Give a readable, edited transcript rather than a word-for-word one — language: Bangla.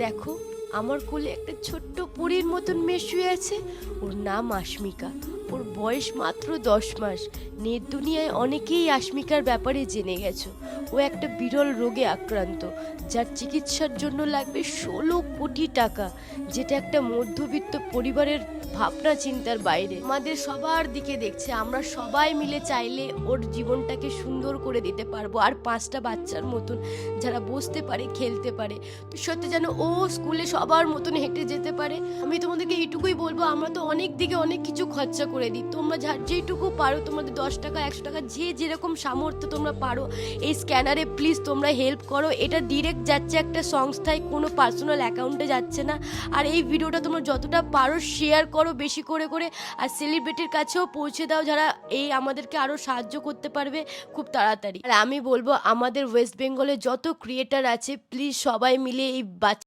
দেখো, আমার কোলে একটা ছোট্ট পরীর মতন মেয়ে শুয়ে আছে। ওর নাম আস্মিকা। ওর বয়স মাত্র 10 মাস। নেট দুনিয়ায় অনেকেই আস্মিকার ব্যাপারে জেনে গেছো। ও একটা বিরল রোগে আক্রান্ত, যার চিকিৎসার জন্য লাগবে 16 কোটি টাকা, যেটা একটা মধ্যবিত্ত পরিবারের ভাবনা চিন্তার বাইরে। আমাদের সবার দিকে দেখছে, আমরা সবাই মিলে চাইলে ওর জীবনটাকে সুন্দর করে দিতে পারবো। আর 5টা বাচ্চার মতন যারা বসতে পারে, খেলতে পারে, তো সত্যি যেন ও স্কুলে সবার মতন হেঁটে যেতে পারে। আমি তোমাদেরকে এইটুকুই বলবো, আমরা তো অনেক দিকে অনেক কিছু খরচা করে দিই। তোমরা যেটুকু পারো, তোমাদের 10 টাকা 100 টাকা যে যেরকম সামর্থ্য তোমরা পারো, এই স্ক্যানারে প্লিজ তোমরা হেল্প করো। এটা ডিরেক্ট যাচ্ছে একটা সংস্থায়, কোনো পার্সোনাল অ্যাকাউন্টে যাচ্ছে না। আর এই ভিডিওটা তোমরা যতটা পারো শেয়ার করো বেশি করে করে, আর সেলিব্রিটির কাছেও পৌঁছে দাও, যারা এই আমাদেরকে আরও সাহায্য করতে পারবে খুব তাড়াতাড়ি। আর আমি বলবো, আমাদের ওয়েস্ট বেঙ্গলে যত ক্রিয়েটার আছে, প্লিজ সবাই মিলে এই বাচ্চা